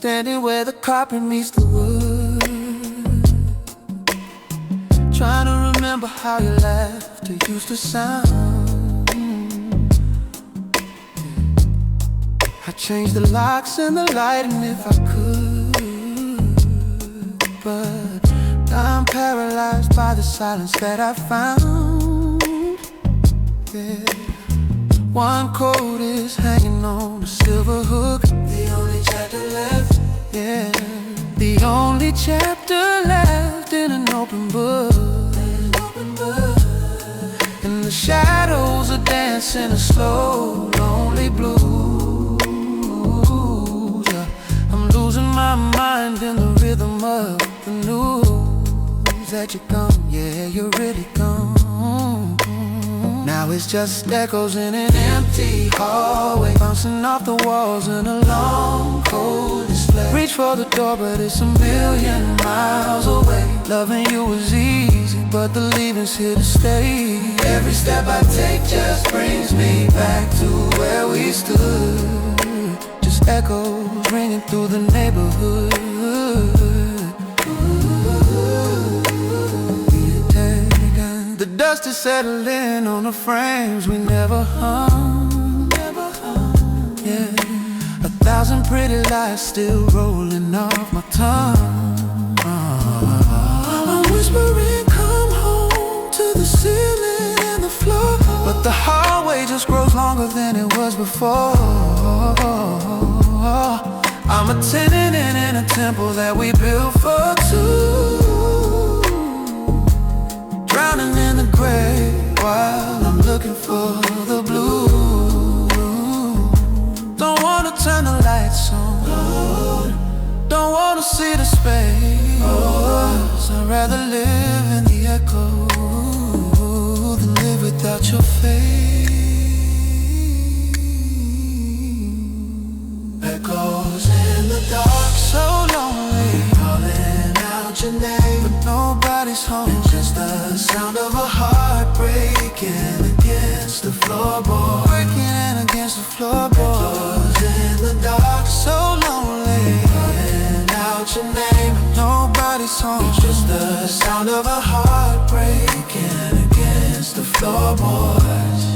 standing where the carpet meets the wood, trying to remember how your laughter used to sound. I changed the locks and the lighting if I could, but now I'm paralyzed by the silence that I found. Yeah. One coat is hanging on a silver hook, the only chapter left. Yeah, the only chapter left in an open book. And the shadows are dancing a slow, lonely blues. I'm losing my mind in the rhythm of the news that you're gone, yeah, you're really gone. Now it's just echoes in an empty hallway, bouncing off the walls in a long, cold display. Reach for the door, but it's a million miles away. Loving you was easy, but the leaving's here to stay. Every step I take just brings me back to where we stood. Just echoes ringing through the neighborhood. The dust is settling on the frames we never hung. Yeah, 1,000 pretty lies still rolling off my tongue. I'm whispering, come home, to the ceiling and the floor, but the hallway just grows longer than it was before. I'm a tenant in a temple that we built for two, drowning in the gray while I'm looking for the blue. Don't wanna turn the lights on, don't wanna see the space. I'd rather live in the echo than live without your face. Echoes in the dark, so lonely, calling out your name, but nobody's home. It's just the sound of a heart breaking against the floorboard, breaking against the floorboard. Echoes in the dark, so lonely, calling out your name, but nobody's home. It's just the sound of a heart breaking against the floorboards.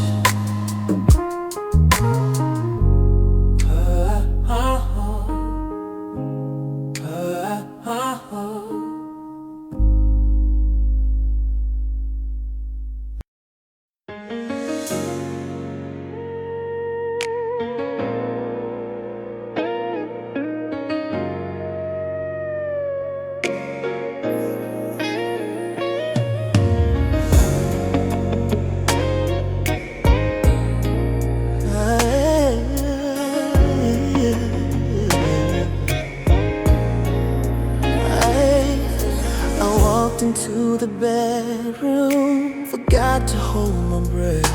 Into the bedroom, forgot to hold my breath,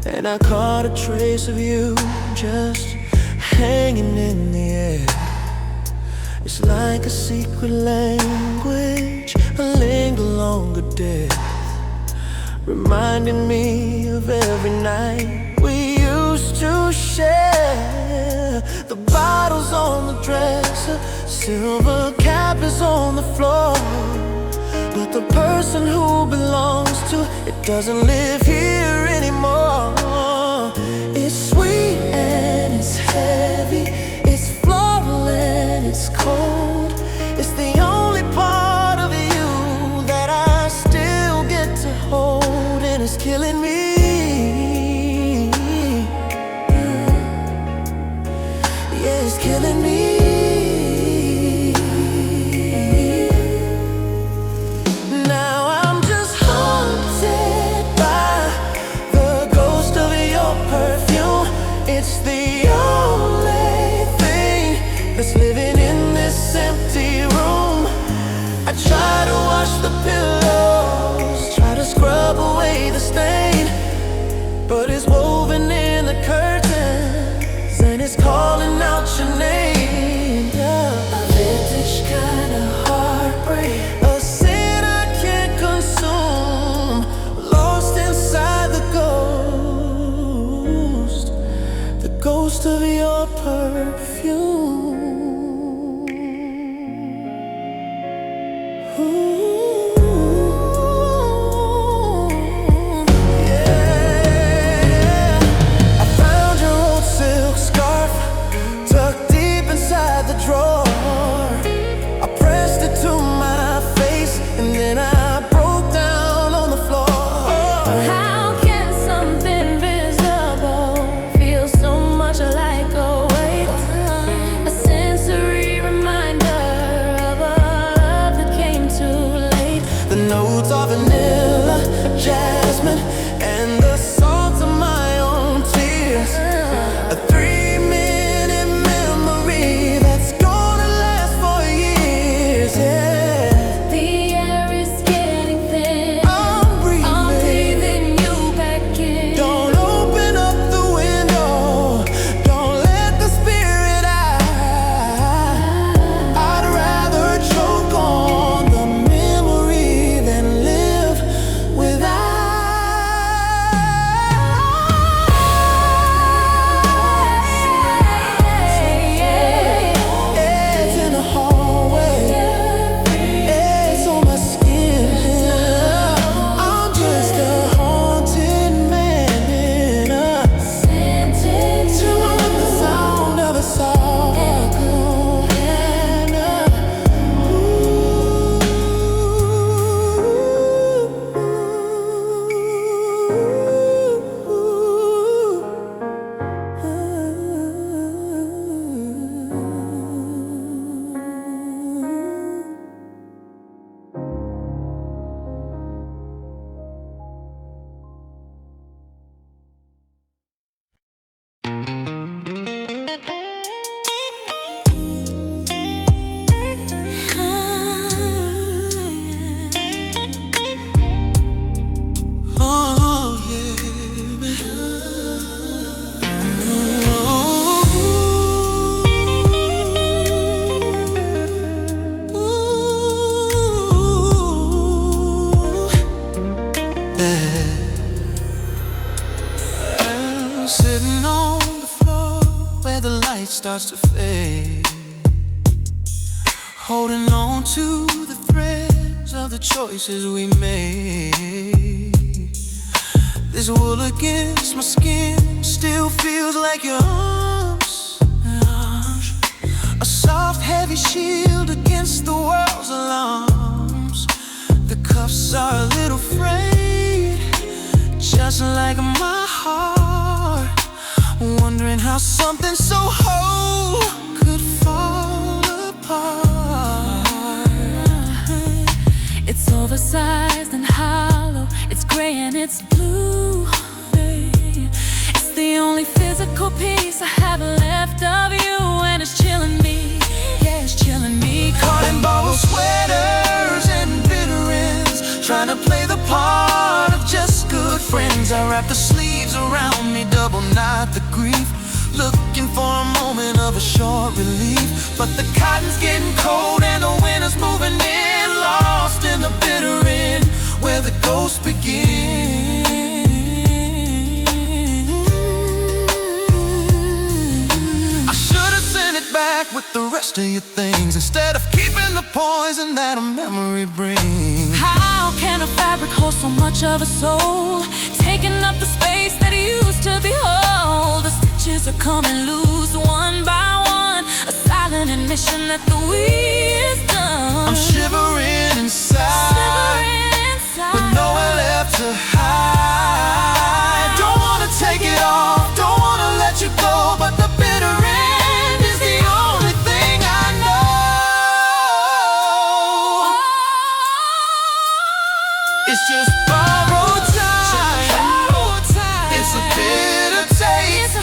and I caught a trace of you just hanging in the air. It's like a secret language, a linger longer death, reminding me of every night we used to share. The bottles on the dresser, silver cap is on the floor, but the person who belongs to it doesn't live here anymore. It's sweet and it's heavy, it's floral and it's cold. It's the only part of you that I still get to hold, and it's killing me. Yeah, it's killing me. It's the only thing that's living in this empty room. I try to wash the pillows, try to scrub away the stain, starts to fade, holding on to the threads of the choices we made. This wool against my skin still feels like your arms, a soft heavy shield against the world's alarms. The cuffs are a little frayed, just like my heart, wondering how something so whole could fall apart. It's oversized and hollow, it's gray and it's blue. It's the only physical piece I have left of you, and it's chilling me, yeah, it's chilling me. Caught in bubble sweaters and bitter ends, trying to play the part of just good friends. I wrap the sleeves around me, double knot the grief, looking for a moment of a short relief. But the cotton's getting cold and the winter's moving in, lost in the bitter end where the ghosts begin. I should have sent it back with the rest of your things, instead of keeping the poison that a memory brings. How can a fabric hold so much of a soul, taking up the space that it used to behold? The stitches are coming loose one by one, a silent admission that the wisdom. I'm shivering inside, with nowhere left to hide. Don't wanna take it off, don't wanna let you go, but the bitter end is the only thing I know. It's just borrowed time, it's a bitter taste.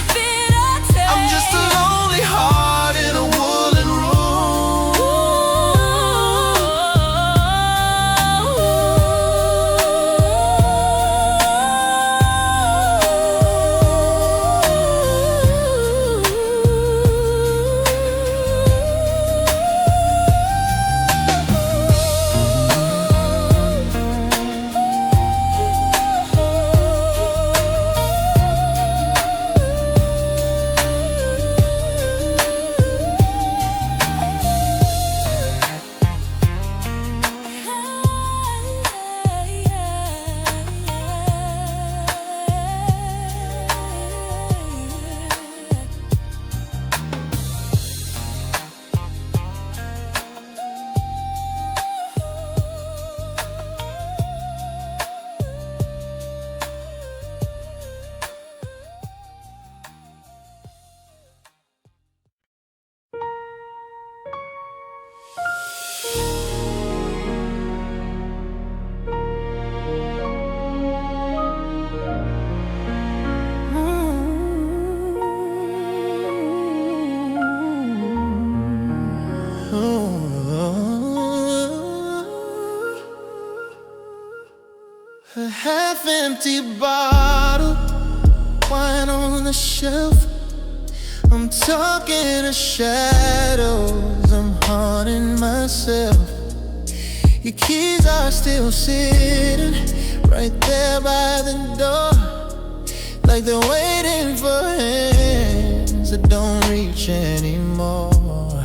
I'm just a lonely heart in a woolen a half-empty bottle, wine on the shelf. I'm talking to shadows, I'm haunting myself. Your keys are still sitting right there by the door, like they're waiting for hands that don't reach anymore.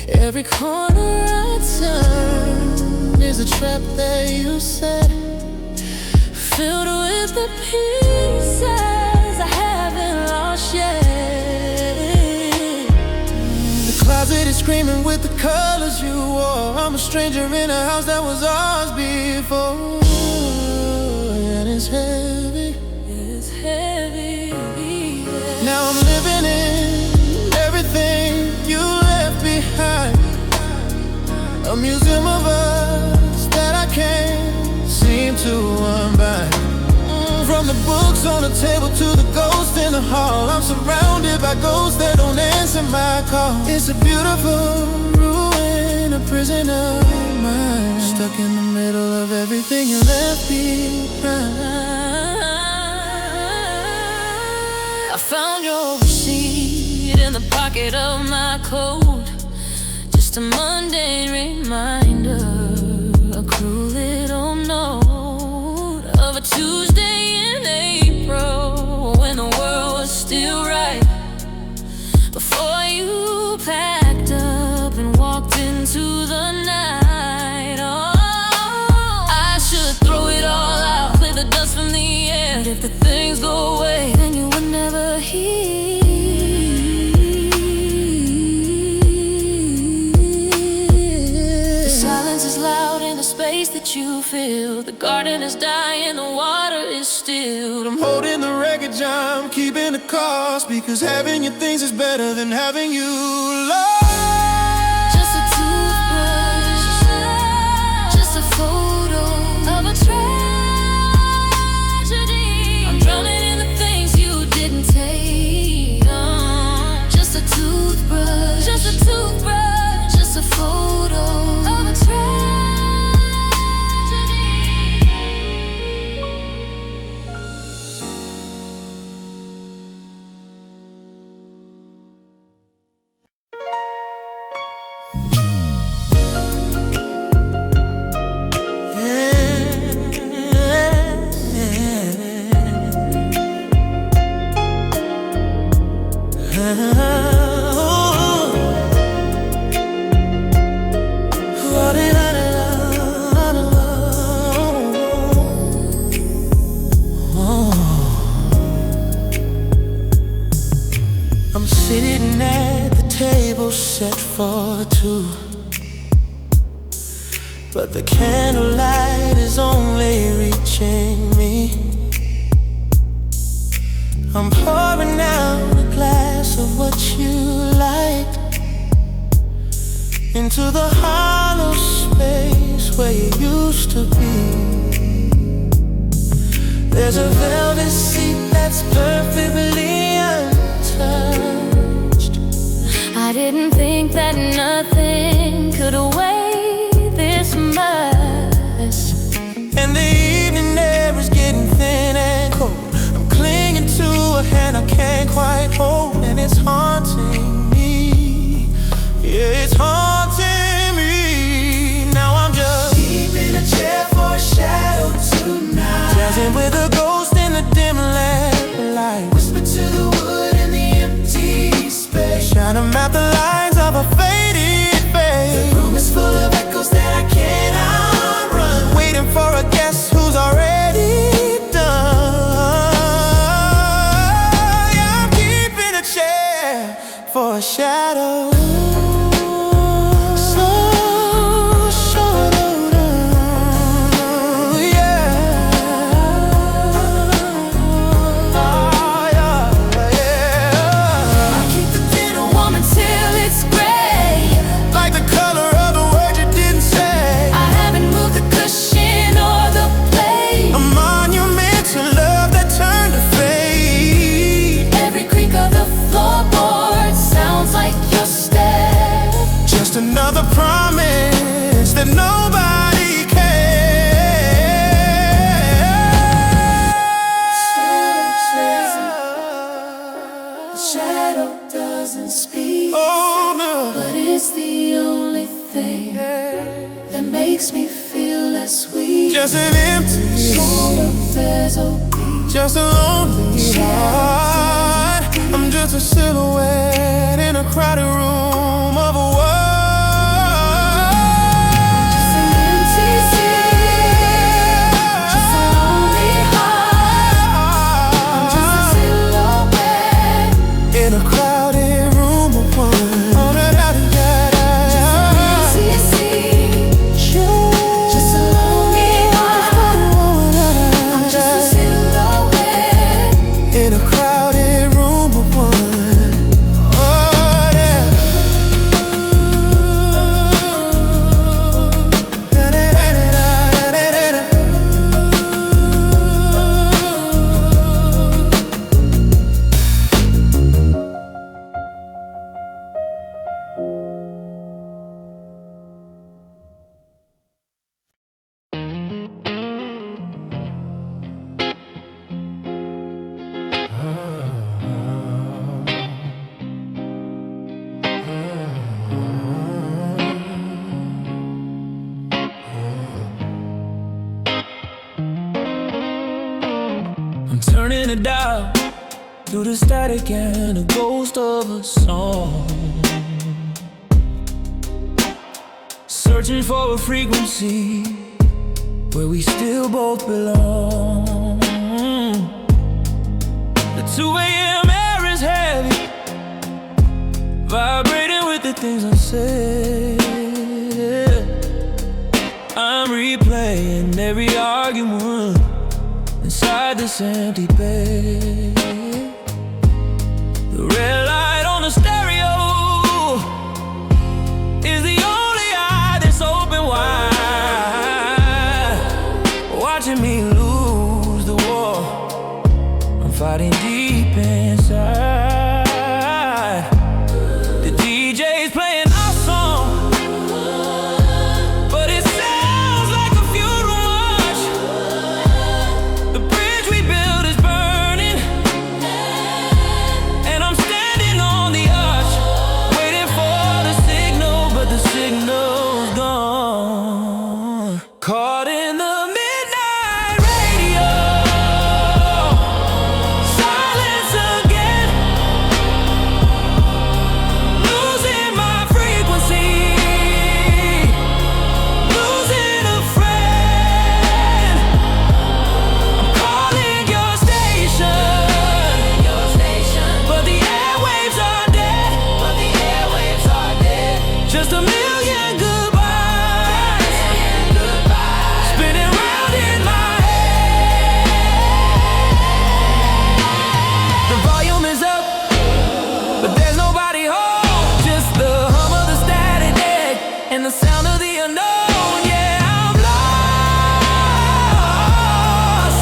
Every corner I turn is a trap that you set, filled with the pieces I haven't lost yet. The closet is screaming with the colors you wore. I'm a stranger in a house that was ours before, and it's heavy. It's heavy, yeah. Now I'm living in everything you left behind, a museum of us that I can't seem to unbind. From the books on the table to the ghost in the hall, I'm surrounded by ghosts that don't answer my call. It's a beautiful ruin, a prison of mine, stuck in the middle of everything you left behind. I found your receipt in the pocket of my coat, just a mundane reminder, a cruel little note of a Tuesday in April, when the world was still right before you space that you fill. The garden is dying, the water is still. I'm holding the wreckage, I'm keeping the cost, because having your things is better than having you lost. Just a toothbrush, just a photo of a tragedy. I'm drowning in the things you didn't take. Just a toothbrush, just a toothbrush, just a photo of a tragedy. I'm sitting at the table set for two, but the candlelight is only reaching me. I'm pouring out a glass of what you like into the hollow space where you used to be. There's a velvet seat that's perfectly untouched. I didn't think that nothing could weigh this much. And the evening air is getting thin and cold. I'm clinging to a hand I can't quite hold, and it's haunting me. Yeah, it's haunting me. Now I'm just deep in a chair for a shadow tonight, dancing with a ghost in the dim lamplight. Whisper to the wood in the empty space, trying to map the lines of a faded face. The room is full of echoes that I can't outrun, waiting for a guest who's already done. Yeah, I'm keeping a chair for a shadow. So short of love, yeah. Oh, yeah. I keep the dinner warm until it's gray. Like the color of the word you didn't say. I haven't moved the cushion or the plate. A monument to love that turned to fade. Every creak of the floorboard sounds like your step. Just another promise that nobody The shadow doesn't speak, Oh no. but it's the only thing that makes me feel less weak. Just an empty, Soul of there's a beat. just a lonely heart. I'm just a silhouette in a crowded room of a world. Just an empty seat, just a lonely heart. I'm just a silhouette. In a crowded room of one. Oh, da, da, da, da, da. Empty seat, just a lonely heart. I'm just a silhouette. In a crowded room of one. Oh, yeah. Da, da, da, da, da, da, da. I'm turning it down through the static and a ghost of a song, searching for a frequency where we still both belong. The 2 a.m. air is heavy, vibrating with the things I said. I'm I'm replaying every argument inside this empty bed. The red light on the stereo is the only eye that's open wide, watching me lose the war. I'm fighting deep inside. The DJ's playing our song, but it sounds like a funeral march. The bridge we built is burning, and I'm standing on the arch, waiting for the signal, but the signal's gone. Caught in the midnight radio, silence again, losing my frequency, losing a friend. I'm calling your station, but the airwaves are dead, just a million goodbyes, spinning round in my head. The volume is up, but there's nobody home, just the hum of the static deck and the sound of the unknown. Yeah, I'm lost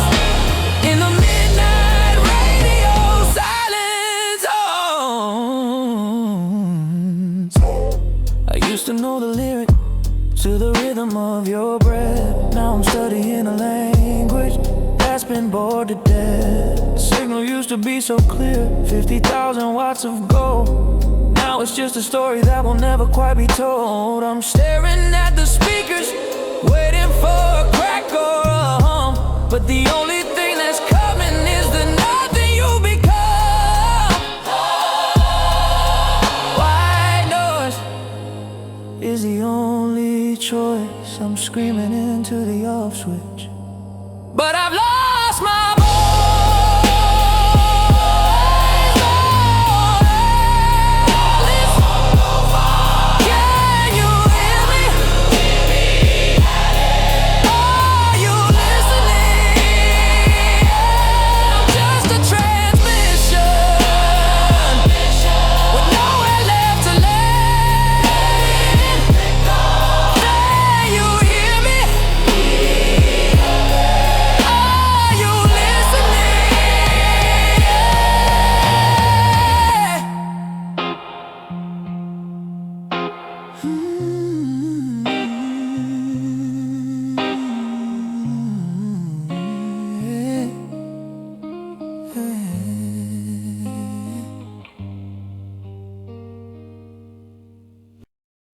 in the midnight radio silence. I used to know the lyric to the rhythm of your breath. Now I'm studying a language that's been bored to death. The signal used to be so clear, 50,000 watts of gold. Now it's just a story that will never quite be told. I'm staring at the speakers, waiting for a crack or a hum, but the only thing that's coming is the nothing you become. White noise is the only choice. I'm screaming into the off switch, but I've lost my voice. Can you hear me? Are you listening? I'm just a transmission with nowhere left to land. Can you hear me? Are you listening?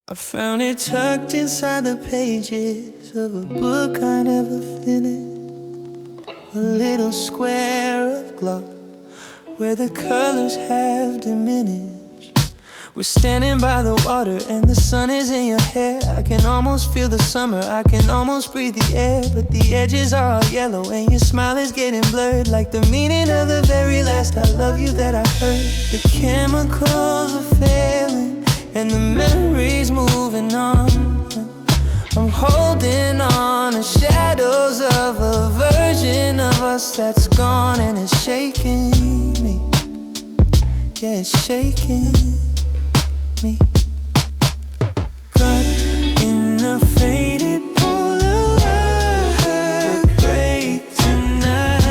I found it tucked inside the pages of a book I never finished. A little square of gloss where the colors have diminished. We're standing by the water and the sun is in your hair. I can almost feel the summer, I can almost breathe the air, but the edges are all yellow and your smile is getting blurred, like the meaning of the very last I love you that I heard. The chemicals are failing and the memories moving on. I'm holding on to shadows of a version of us that's gone, and it's shaking me. Yeah, it's shaking me. Caught in a faded Polaroid break tonight.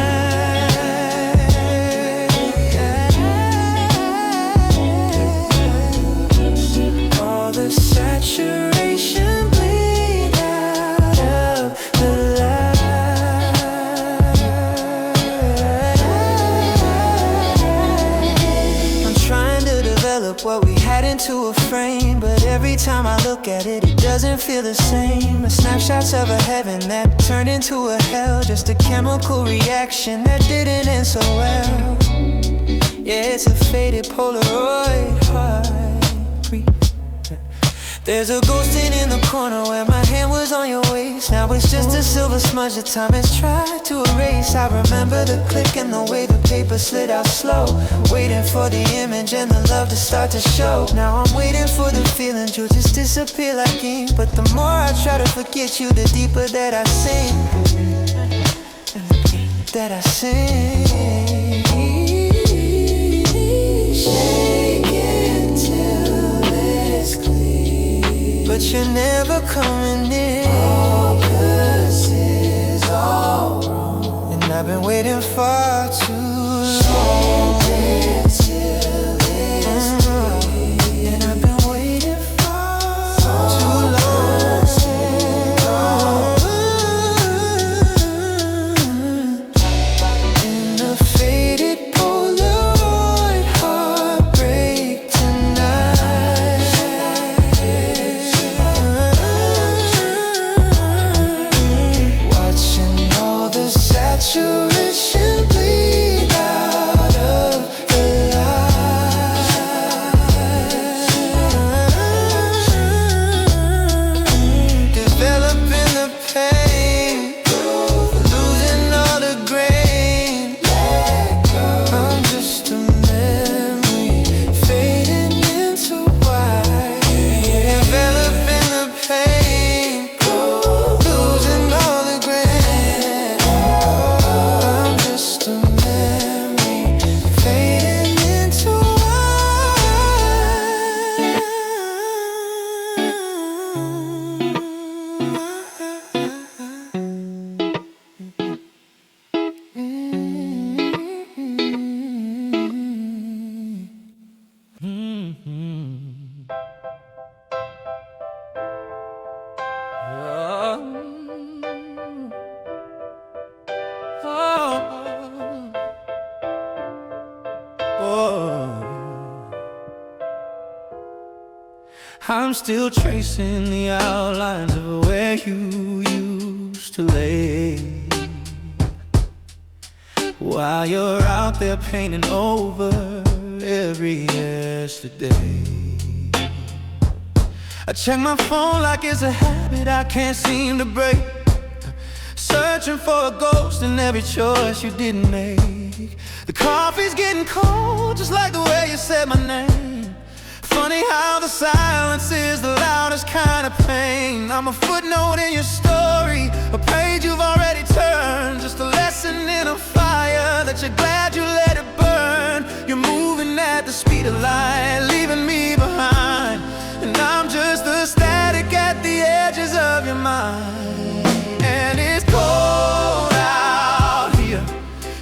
All the saturation bleed out of the light. I'm trying to develop what we had into a frame, but every time I look at it, it doesn't feel the same. The snapshots of a heaven that turned into a hell, just a chemical reaction that didn't end so well. Yeah, it's a faded Polaroid heartbeat. There's a ghosting in the corner where my hand was on your waist. Now it's just a silver smudge that time has tried to erase. I remember the click and the way the paper slid out slow, waiting for the image and the love to start to show. Now I'm waiting for the feeling to just disappear like ink. But the more I try to forget you, the deeper that I sink. That I sink. Shake it till it's clear, but you're never coming in. All 'cause it's all wrong, and I've been waiting far too long. Shake it till it's clear, and I've been waiting far too long. In a faded Polaroid, heartbreak tonight. Watching all the saturation bleed out of the light. Developing the pain, losing all the grain. I'm just a memory fading into white. Developing the pain, losing all the grain. I'm just a memory fading into I'm still tracing the outlines of where you used to lay, while you're out there painting over every yesterday. I check my phone like it's a habit I can't seem to break, searching for a ghost in every choice you didn't make. The coffee's getting cold, just like the way you said my name. Funny how the silence is the loudest kind of pain. I'm a footnote in your story, a page you've already turned, just a lesson in a fire that you're glad you let it burn. You're moving at the speed of light, leaving me behind, and I'm just the static at the edges of your mind. And it's cold out here,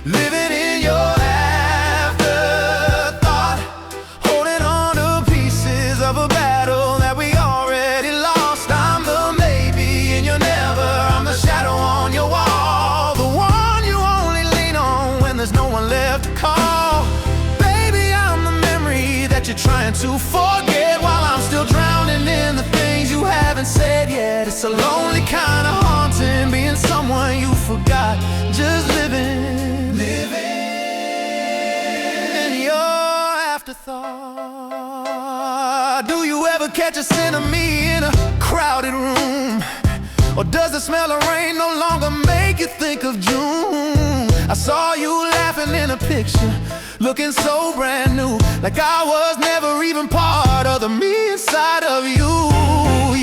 living in your afterthought, holding on to pieces of a battle that we already lost. I'm the maybe and you're never, I'm the shadow on your wall, the one you only lean on when there's no one left to call. Baby, I'm the memory that you're trying to forget, while I'm still drowning in the things you haven't said yet. It's a lonely kind of haunting, being someone you forgot, just living in your afterthought. Do you ever catch a scent of me in a crowded room, or does the smell of rain no longer make you think of June? I saw you laughing in a picture, looking so brand new, like I was never even part of the me inside of you.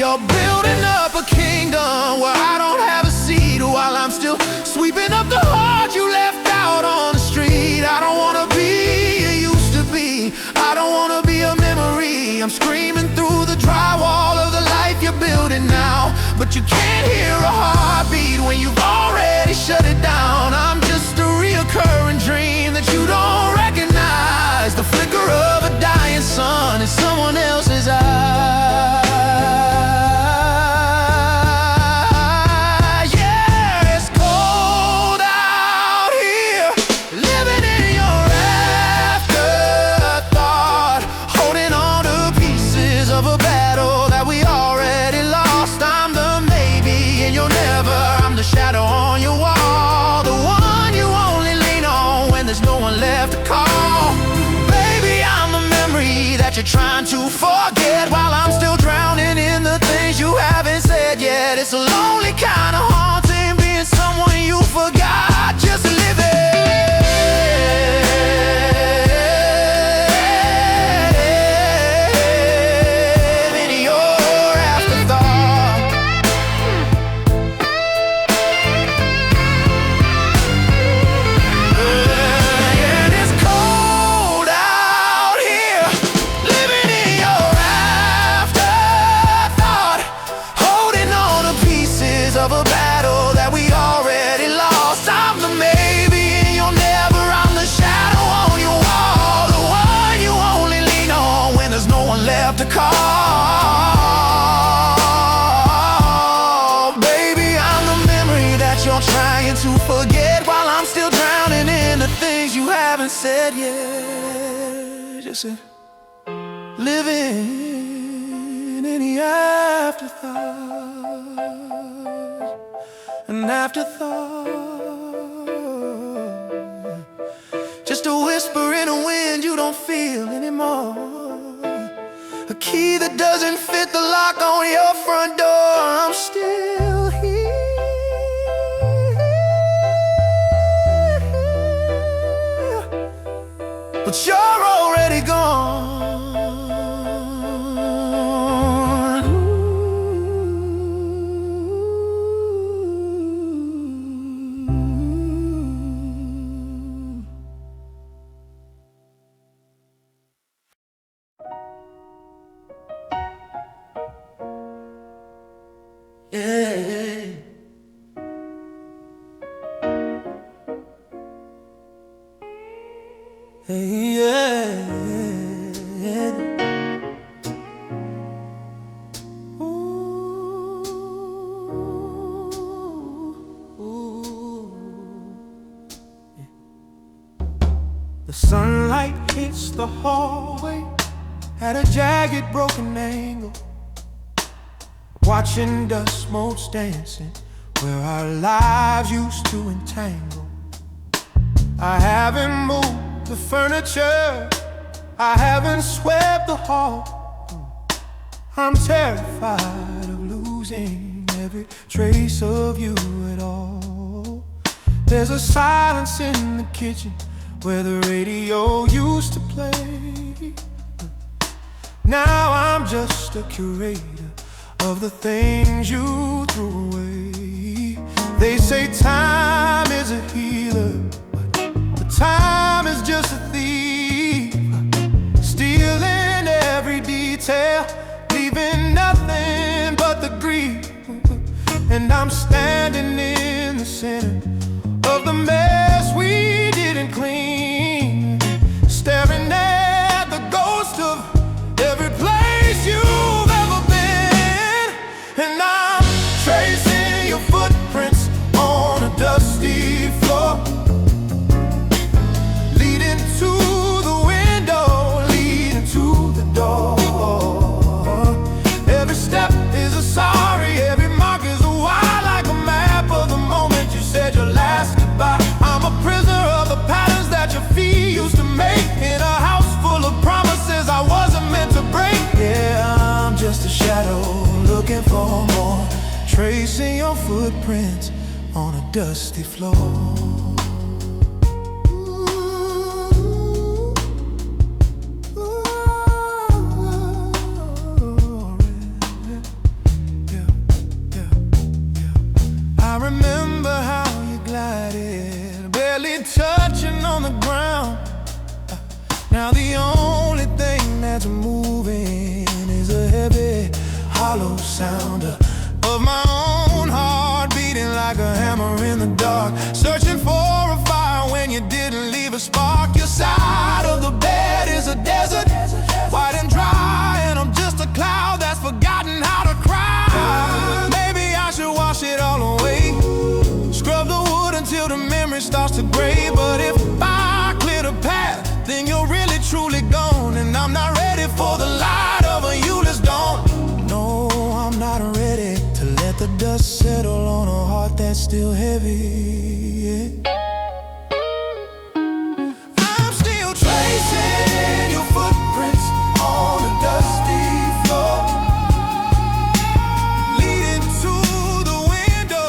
You're building up a kingdom where I don't have a seat, while I'm still sweeping up the heart you left out on the street. I don't wanna be you used to be, I don't wanna be a memory. I'm screaming through the drywall of the life you're building now, but you can't hear a heartbeat when you've already shut it down. I'm just a reoccurring dream that you don't recognize, the flicker of a dying sun in someone else's eyes. Yeah, it's cold out here, living in your afterthought, holding on to pieces of a battle that we already lost. I'm the maybe and you're never, I'm the shadow on your wall, the one you only lean on when there's no one left to call. Baby, I'm the memory that you're trying to forget, while I'm still drowning in the things you haven't said yet. It's a lonely kinda haunting being someone you forgot. Just living in your afterthought. And it's cold out here, living in your afterthought, holding on to pieces of a battle that we already lost. I'm the maybe and you're never. I'm the shadow on your wall, the one you only lean on when there's no one left to call. Baby, I'm the memory that you're trying to forget, while I'm still drowning in the things you haven't said yet. Just living in the afterthought, an afterthought, just a whisper in a wind you don't feel anymore, a key that doesn't fit the lock on your front door. I'm still here, but you're already gone. Yeah. Hey, yeah. Ooh, ooh. The sunlight hits the hallway at a jagged, broken angle, watching dust motes dancing where our lives used to entangle. I haven't moved the furniture, I haven't swept the hall. I'm terrified of losing every trace of you at all. There's a silence in the kitchen where the radio used to play. Now I'm just a curator of the things you threw away. They say time is a healer, but time is just a thief, stealing every detail, leaving nothing but the grief. And I'm standing in the center of the mess we didn't clean, staring at the ghost of every place you've ever been. And I'm tracing your footprints on a dusty floor, leading to the window, leading to the door. Every step is a sorry, every mark is a why, like a map of the moment you said your last goodbye. I'm a prisoner of the patterns that your feet used to make, in a house full of promises I wasn't meant to break. Yeah, I'm just a shadow looking for more, tracing your footprints on a dusty floor. I remember how you glided, barely touching on the ground. Now the only thing that's moving is a heavy, hollow sound of my own heart beating like a hammer in the dark, searching for a fire when you didn't leave a spark. Your side of the bed is a desert, white and dry, and I'm just a cloud that's forgotten how to cry. Maybe I should wash it all away, scrub the wood until the memory starts to gray. But if I clear the path, then you're really truly gone, and I'm not ready for the light of a viewless dawn. No, I'm not ready to let the dust settle on a heart that's still heavy. Yeah. I'm still tracing your footprints on a dusty floor, leading to the window,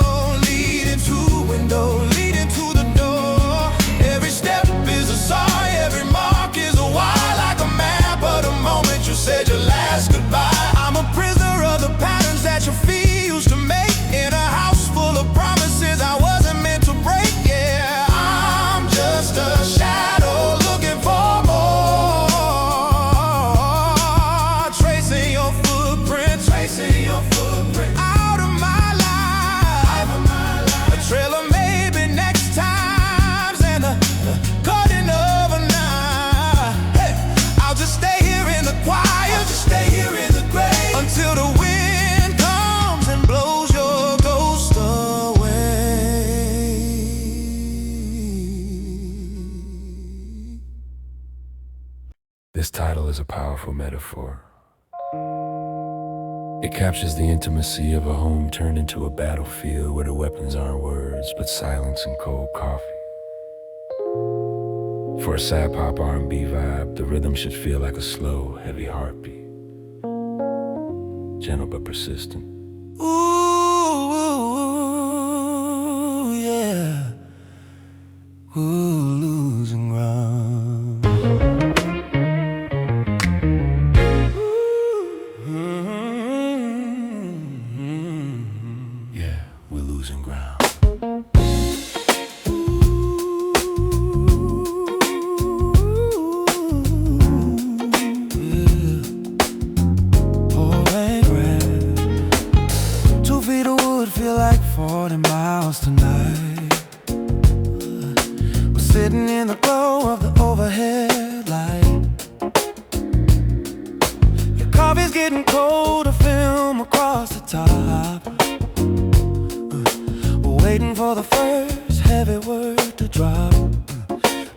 title is a powerful metaphor. It captures the intimacy of a home turned into a battlefield where the weapons aren't words, but silence and cold coffee. For a sad pop R&B vibe, the rhythm should feel like a slow, heavy heartbeat. Gentle but persistent. Ooh, yeah. Ooh, losing ground. Yeah, we're losing ground. Feel like 40 miles tonight. We're sitting in the glow of the overhead light. Your coffee's getting cold, a film across the top. We're waiting for the first heavy word to drop.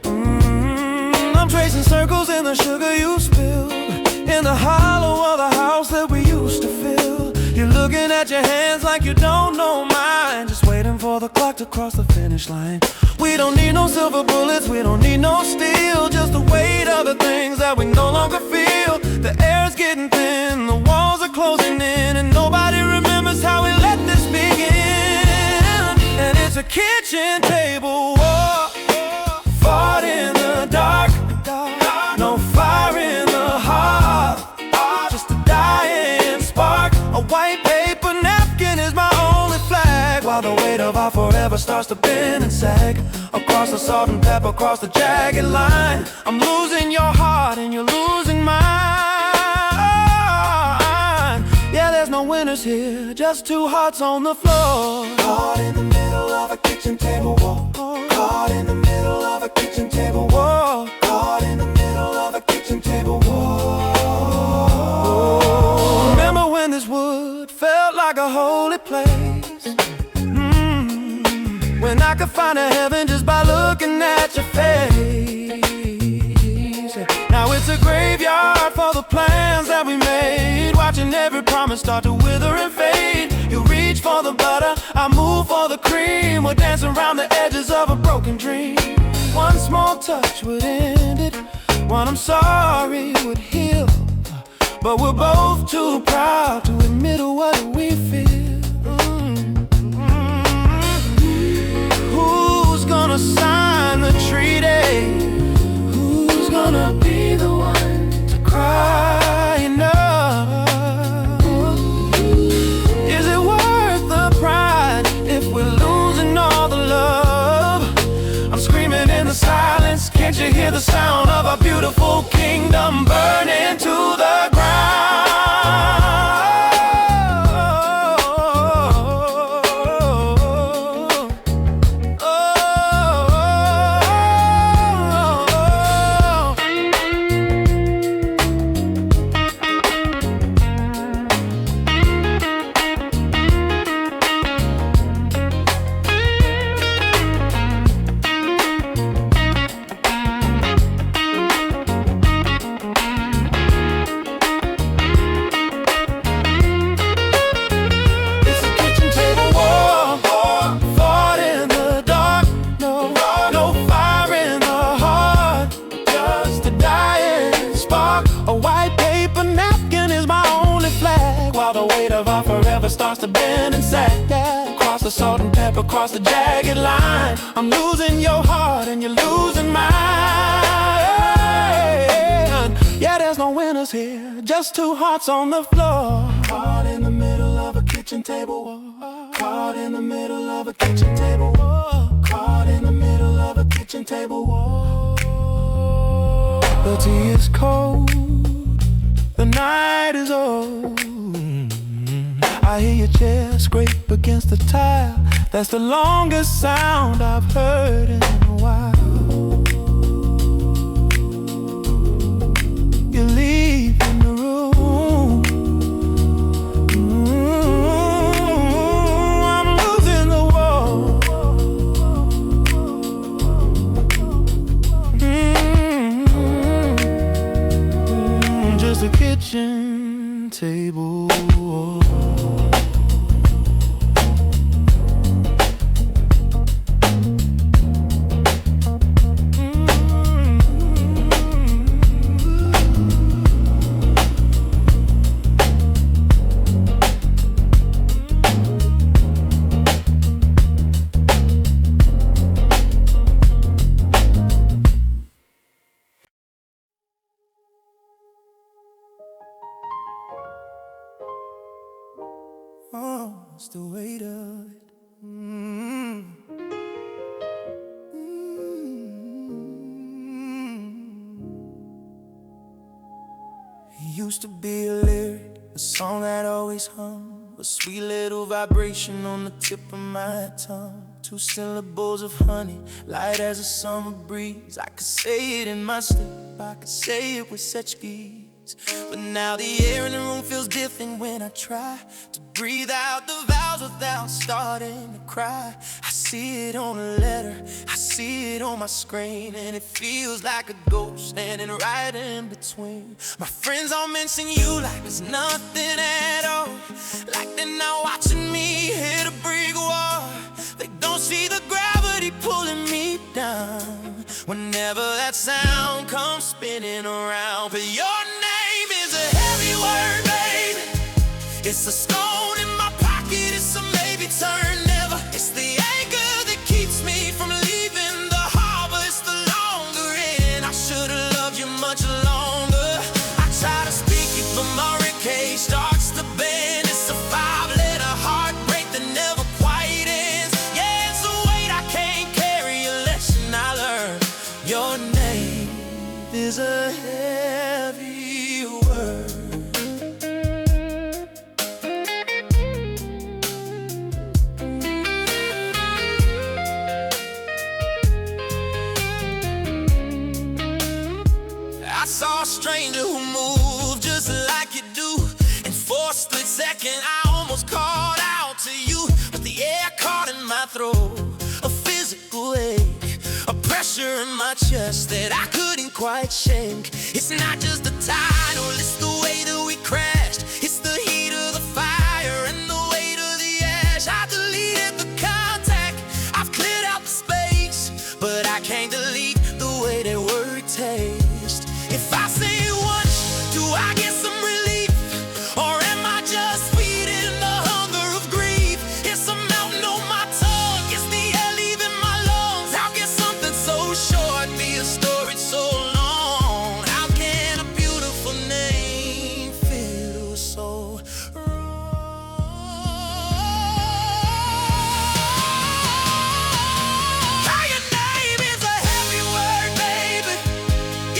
I'm tracing circles in the sugar you spilled in the hollow of the house that we used to fill. You're looking at your hands like you don't know mine, just waiting for the clock to cross the finish line. We don't need no silver bullets, we don't need no steel, just the weight of the things that we no longer feel. The air's getting thin, the walls are closing in, and nobody remembers how we let this begin. And it's a kitchen table war, fought in the dark. No fire in the heart, just a dying spark. A white paper napkin is my only flag, while the weight of our forever starts to bend and sag. Across the salt and pepper, across the jagged line. I'm losing your heart and you're losing mine. Yeah, there's no winners here, just two hearts on the floor. Caught in the middle of a kitchen table war. Caught in the middle of a kitchen table war. Caught in the middle of a kitchen table war. Remember when this wood felt like a holy place? When I could find a heaven just by looking at your face. Now it's a graveyard for the plans that we made, watching every promise start to wither and fade. You reach for the butter, I move for the cream. We're dancing around the edges of a broken dream. One small touch would end it, one I'm sorry would heal. But we're both too proud to admit what we feel. Who's gonna sign the treaty? Who's gonna be the one to cry enough? Is it worth the pride if we're losing all the love? I'm screaming in the silence, can't you hear the sound of a beautiful kingdom burning to the ground? Starts to bend and sag, yeah. Across the salt and pepper, across the jagged line. I'm losing your heart and you're losing mine. Yeah, there's no winners here, just two hearts on the floor. Caught in the middle of a kitchen table war. Caught in the middle of a kitchen table war. Caught in the middle of a kitchen table war. The tea is cold, the night is old. I hear your chair scrape against the tile. That's the longest sound I've heard in a while. You leave in the room. I'm losing the war. used to be a lyric, a song that always hum, a sweet little vibration on the tip of my tongue. Two syllables of honey, light as a summer breeze. I could say it in my sleep, I could say it with such ease. But now the air in the room feels different when I try to breathe out the vowels without starting to cry. I see it on a letter, I see it on my screen, and it feels like a ghost standing right in between. My friends all mention you like there's nothing at all, like they're not watching me hit a brick wall. They don't see the gravity pulling me down whenever that sound comes spinning around. But your name is a heavy word, baby. It's a stone in my pocket, it's a maybe turn never. It's the anchor that keeps me from leaving the harbor. It's the longer end, I should've loved you much longer. I try to speak it, but my ribcage starts to bend. It's a 5-letter heartbreak that never quite ends. Yeah, it's a weight I can't carry, a lesson I learned. Your name is a heavy word. I saw a stranger who moved just like you do, and for a split second I almost called out to you. But the air caught in my throat, a physical ache, a pressure in my chest that I couldn't quite shake. It's not just the title, it's the way that we crashed. It's the heat of the fire and the weight of the ash. I deleted the contact, I've cleared out the space, but I can't delete the way that word tastes. If I say it once, do I get some relief? Or am I just feeding the hunger of grief? It's a mountain on my tongue, it's the air leaving my lungs. How can something so short be a story so long? How can a beautiful name feel so wrong? Your name is a heavy word, baby.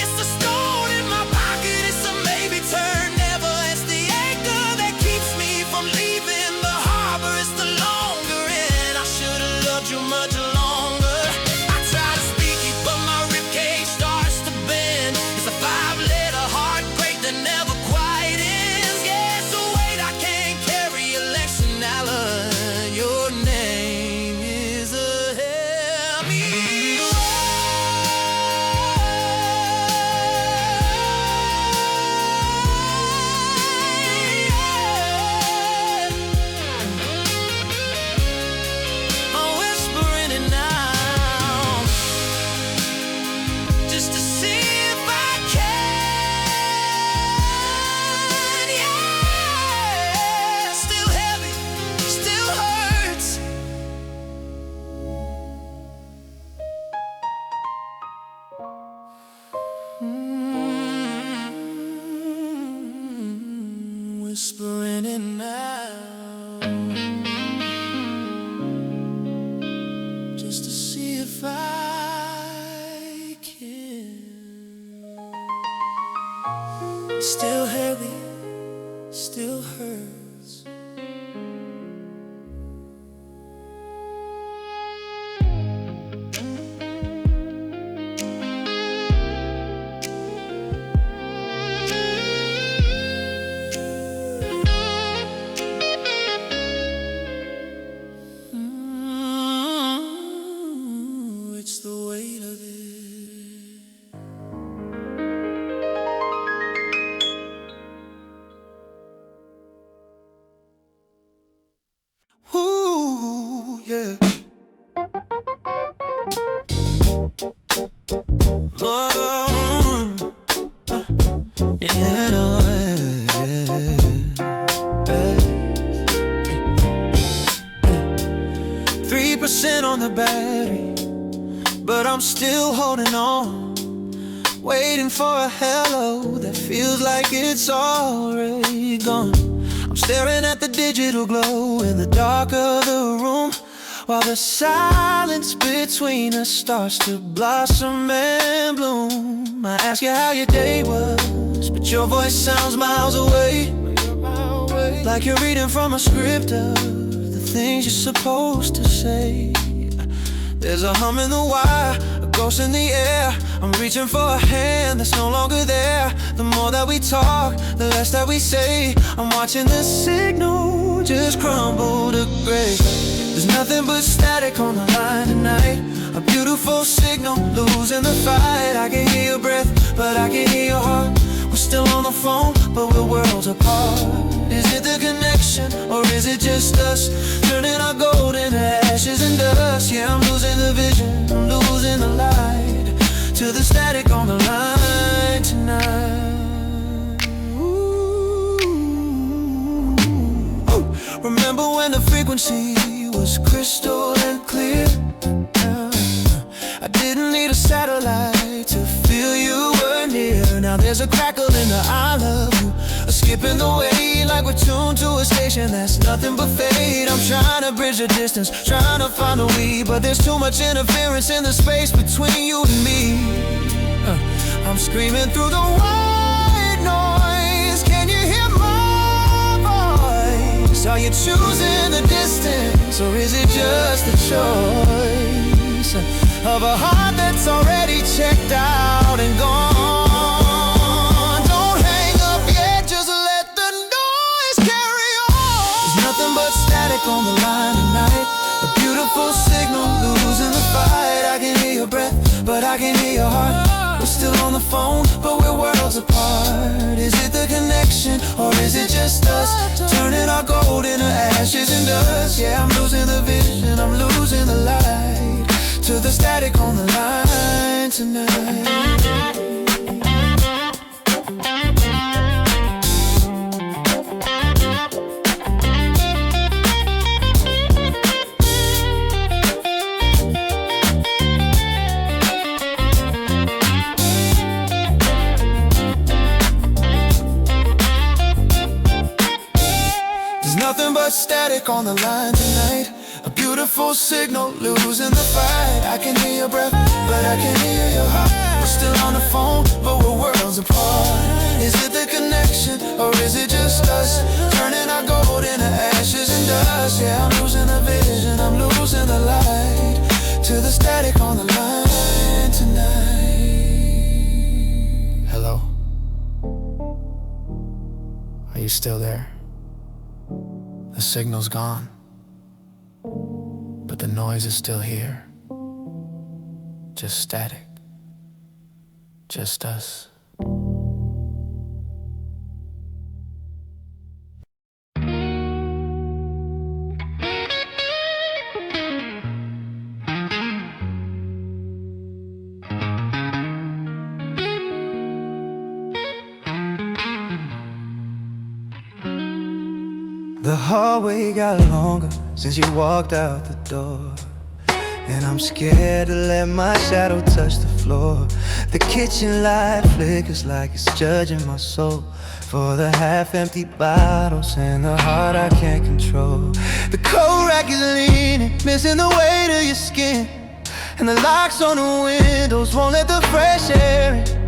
It's the stone in my pocket, it's a maybe turn never. It's the anchor that keeps me from leaving the harbor. It's the longer end, I should've loved you much longer. I try to speak it, but my ribcage starts to bend. It's a 5-letter heartbreak that never quite ends. Yeah, it's a weight I can't carry, a lesson I learned. Your name is a heavy word. I'm whispering it now, just to see if I can. Yeah, still heavy, still hurts. Whispering it now, just to see if I can. Still heavy, still hurts. It's the weight of it. Ooh, yeah. Oh, yeah, yeah. 3% on the battery, but I'm still holding on, waiting for a hello that feels like it's already gone. I'm staring at the digital glow in the dark of the room, while the silence between us starts to blossom and bloom. I ask you how your day was, but your voice sounds miles away, like you're reading from a script of the things you're supposed to say. There's a hum in the wire, a ghost in the air. I'm reaching for a hand that's no longer there. The more that we talk, the less that we say. I'm watching the signal just crumble to gray. There's nothing but static on the line tonight. A beautiful signal, losing the fight. I can hear your breath, but I can hear your heart. We're still on the phone, but we're worlds apart. Is it the connection, or is it just us? Turning our gold into ashes and dust. Yeah, I'm losing the vision, I'm losing the light, to the static on the line tonight. Ooh. Remember when the frequency was crystal and clear? I didn't need a satellite to feel you were near. Now there's a crackle in the I love you, a skip in the way, like we're tuned to a station that's nothing but fate. I'm trying to bridge the distance, trying to find a we, but there's too much interference in the space between you and me. I'm screaming through the white noise. Can you hear my voice? Are you choosing the distance, or is it just a choice of a heart that's already checked out and gone? Don't hang up yet, just let the noise carry on. There's nothing but static on the line tonight. A beautiful signal, losing the fight. I can hear your breath, but I can hear your heart. We're still on the phone, but we're worlds apart. Is it the connection, or is it just us? Turning our gold into ashes and dust. Yeah, I'm losing the vision, I'm losing the light, to the static on the line tonight. There's nothing but static on the line tonight. A beautiful signal, losing the fight. I can hear your breath, but I can hear your heart. We're still on the phone, but we're worlds apart. Is it the connection, or is it just us? Turning our gold into ashes and dust. Yeah, I'm losing the vision, I'm losing the light, to the static on the line tonight. Hello? Are you still there? The signal's gone, but the noise is still here. Just static, just us. The hallway got longer since you walked out the door, and I'm scared to let my shadow touch the floor. The kitchen light flickers like it's judging my soul for the half-empty bottles and the heart I can't control. The cold rack is leaning, missing the weight of your skin, and the locks on the windows won't let the fresh air in.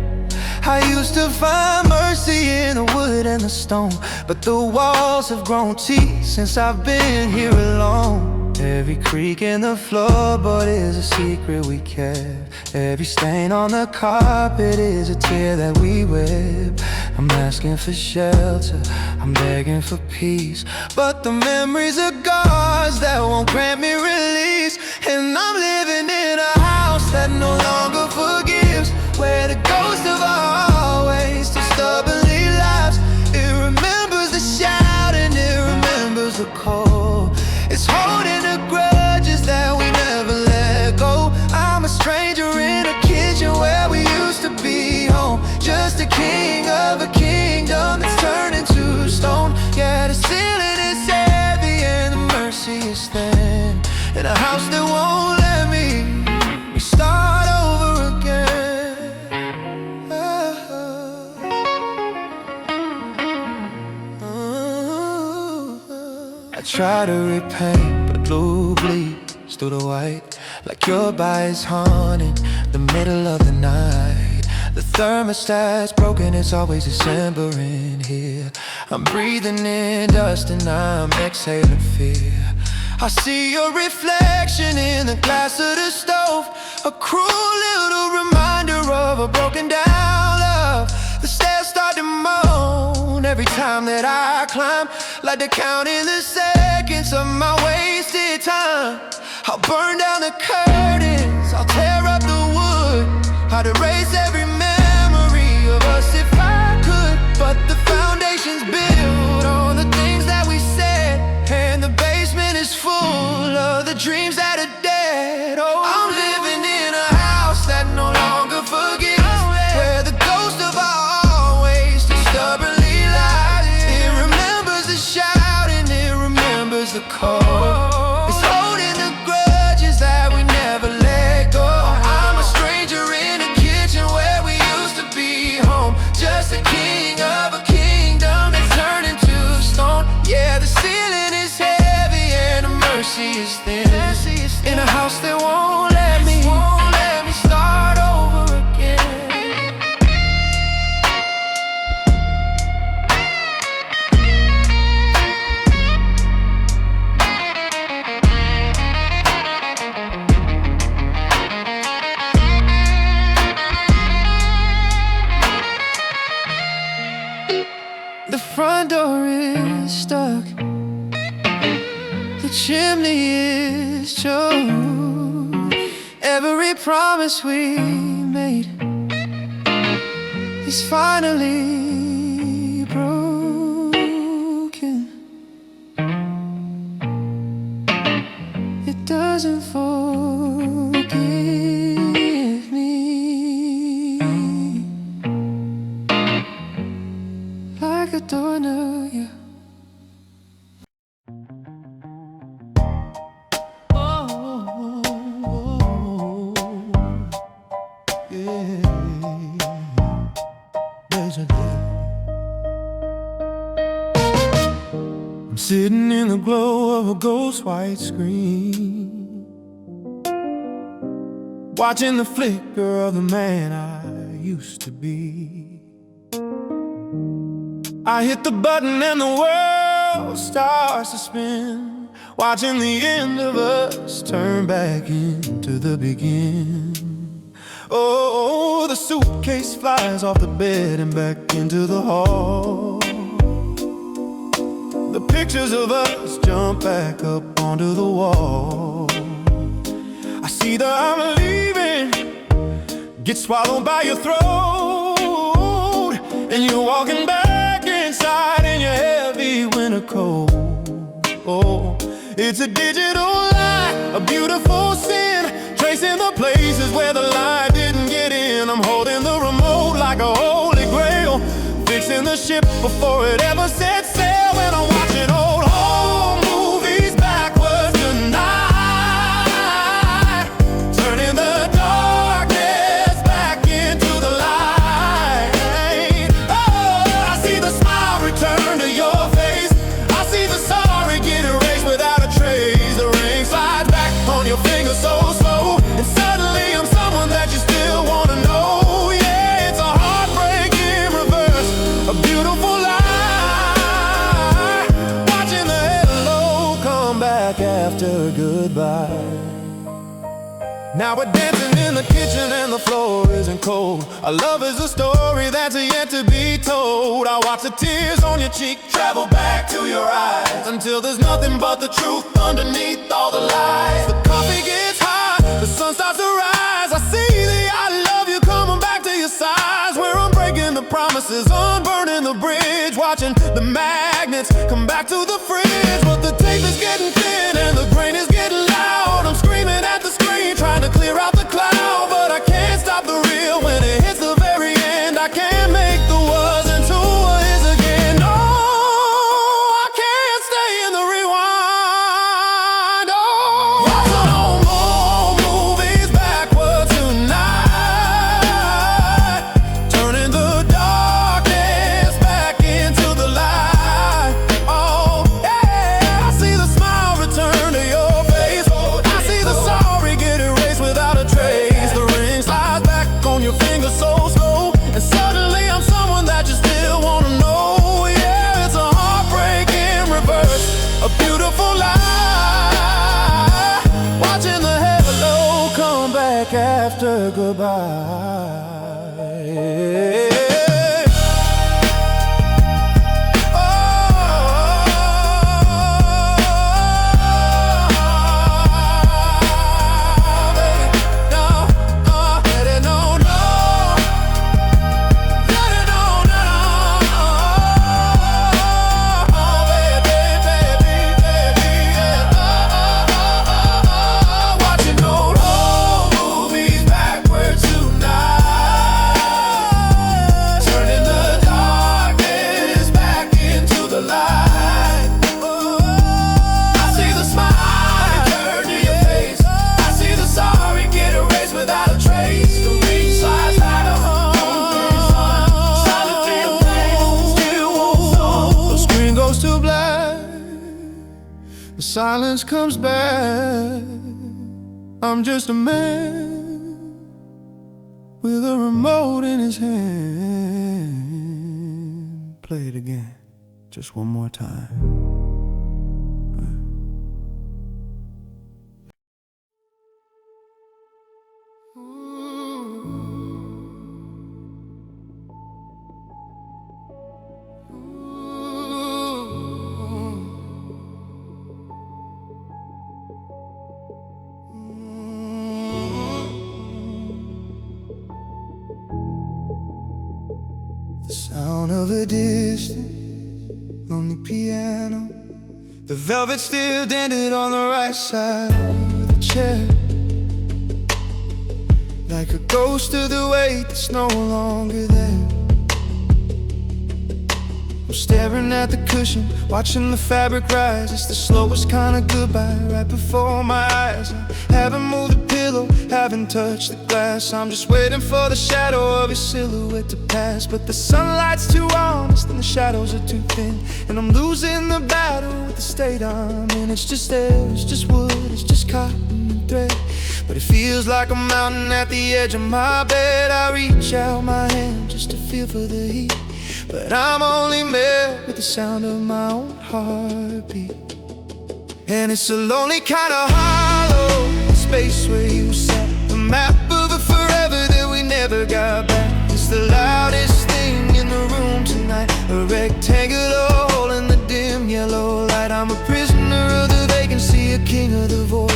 I used to find mercy in the wood and the stone, but the walls have grown teeth since I've been here alone. Every creak in the floorboard is a secret we kept. Every stain on the carpet is a tear that we wept. I'm asking for shelter, I'm begging for peace, but the memories are guards that won't grant me release. And I'm living in a house that no longer forgives, where the ghost of our always too stubbornly laughs. It remembers the shout and it remembers the cold. It's holding the grudges that we never let go. I'm a stranger in a kitchen where we used to be home, just a king of a kingdom that's turning to stone. Yeah, the ceiling is heavy and the mercy is thin, in a house that won't let me start over again. I try to repaint, but blue bleeds through the white, like your body's haunting the middle of the night. The thermostat's broken, it's always December in here. I'm breathing in dust and I'm exhaling fear. I see your reflection in the glass of the stove, a cruel little reminder of a broken down love. The stairs start to moan every time that I climb, like they're counting the seconds of my wasted time. I'll burn down the curtains, I'll tear up the wood, I'd erase every memory of us if I could. But the foundation's built on the things that we said, and the basement is full of the dreams that are dead. Oh, I'm living in a house that no longer forgives, where the ghost of our always too stubbornly lies. It remembers the shouting, it remembers the cold. It's holding the grudges that we never let go. I'm a stranger in a kitchen where we used to be home, just a king of a kingdom that's turned into stone. Yeah, the ceiling is heavy and the mercy is thin, in a house that won't let me start over again. The front door is stuck, the chimney is choked. Every promise we made is finally broken. It doesn't forgive me like a doornail, yeah. I'm sitting in the glow of a ghost white screen, watching the flicker of the man I used to be. I hit the button and the world starts to spin, watching the end of us turn back into the beginning. Oh, the suitcase flies off the bed and back into the hall. The pictures of us jump back up onto the wall. I see that I'm leaving, get swallowed by your throat, and you're walking back inside in your heavy winter coat. Oh, it's a digital lie, a beautiful sin, tracing the places where the light didn't get in. I'm holding the remote like a holy grail, fixing the ship before it ever set sail. When I'm watching old home movies backwards tonight, turning the darkness back into the light. Oh, I see the smile return to your face, I see the sorry get erased without a trace. The ring slides back on your finger so slow, and suddenly I'm someone that you still wanna know. Yeah, it's a heartbreak in reverse, a beautiful lie, watching the hello come back after goodbye. Now we're dancing in the kitchen and the floor isn't cold. Our love is a story that's yet to be told. I watch the tears on your cheek travel back to your eyes, until there's nothing but the truth underneath all the lies. The coffee gets hot, the sun starts to rise. I see the I love you coming back to your sides, where I'm breaking the promises, unburning the bridge, watching the magnets come back to the fridge. But the tape is getting thin and the grain is getting loud. I'm screaming at the screen, trying to clear out the cloud, but I can't stop the real when it hits the very end. I can't make the was into a is again. No, I can't stay in the rewind. Oh, watching old movies backwards tonight, turning the darkness back into the light. Oh, yeah, I see the smile return to your face. back after goodbye. The silence comes back. I'm just a man with a remote in his hand. Play it again, just one more time. The sound of a distant, lonely piano. The velvet still dented on the right side of the chair, like a ghost of the weight that's no longer there. I'm staring at the cushion, watching the fabric rise. It's the slowest kind of goodbye right before my eyes. I haven't moved a pillow, haven't touched the glass. I'm just waiting for the shadow of your silhouette to pass. But the sunlight's too honest and the shadows are too thin, and I'm losing the battle with the state I'm in. It's just air, it's just wood, it's just cotton and thread, but it feels like a mountain at the edge of my bed. I reach out my hand just to feel for the heat, but I'm only met with the sound of my own heartbeat. And it's a lonely kind of hollow space where you sat, a map of a forever that we never got back. It's the loudest thing in the room tonight, a rectangular hole in the dim yellow light. I'm a prisoner of the vacancy, a king of the void,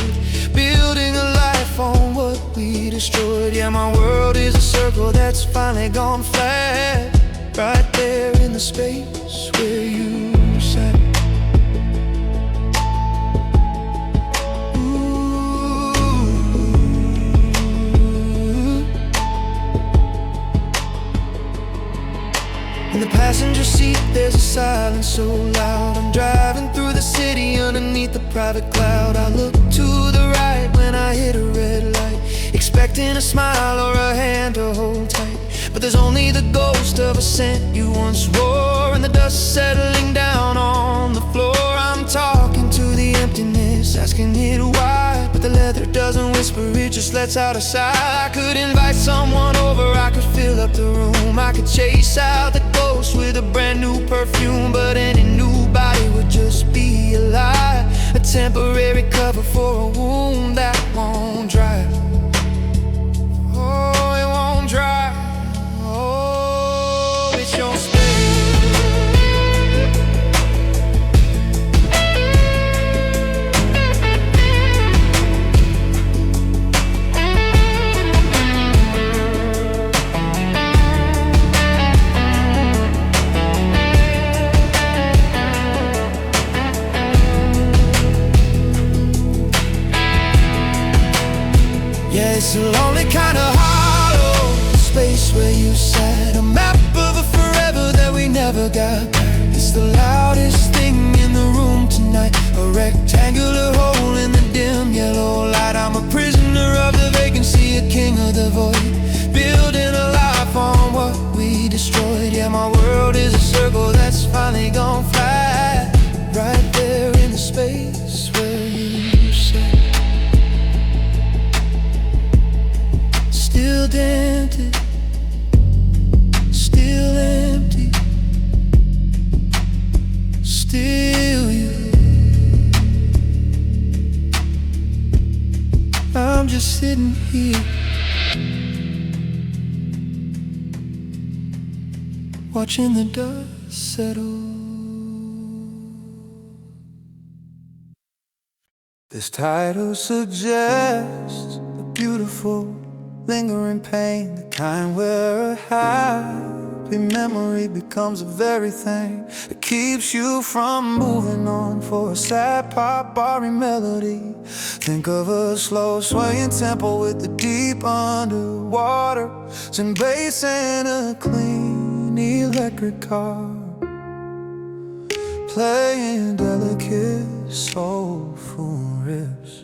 building a life on what we destroyed. Yeah, my world is a circle that's finally gone flat, right there in the space where you sat. In the passenger seat there's a silence so loud. I'm driving through the city underneath the private cloud. I look to the right when I hit a red light, expecting a smile or a hand to hold tight, but there's only the ghost of a scent you once wore, and the dust settling down on the floor. I'm talking to the emptiness, asking it why, but the leather doesn't whisper, it just lets out a sigh. I could invite someone over, I could fill up the room, I could chase out the ghost with a brand new perfume, but any new body would just be a lie, a temporary cover for a wound that won't dry. Oh, it won't dry. It's your space. Yeah, it's a lonely kind of hollow space where you sat, a map of a forever that we never got back. It's the loudest thing in the room tonight, a rectangular hole in the dim yellow light. I'm a prisoner of the vacancy, a king of the void, building a life on what we destroyed. Yeah, my world is a circle that's finally gone flat, right there in the space where you sat. Still dented, still empty, still you. I'm I'm just sitting here, watching the dust settle. This title suggests the beautiful, lingering pain, the kind where a happy memory becomes a very thing that keeps you from moving on for a sad pop-barry melody. Think of a slow swaying tempo with the deep underwater and bass and a clean electric car, playing delicate soulful riffs,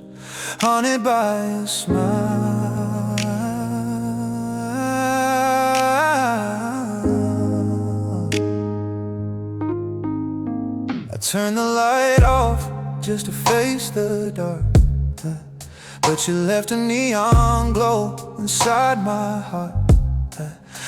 haunted by a smile. I turned the light off just to face the dark, but you left a neon glow inside my heart.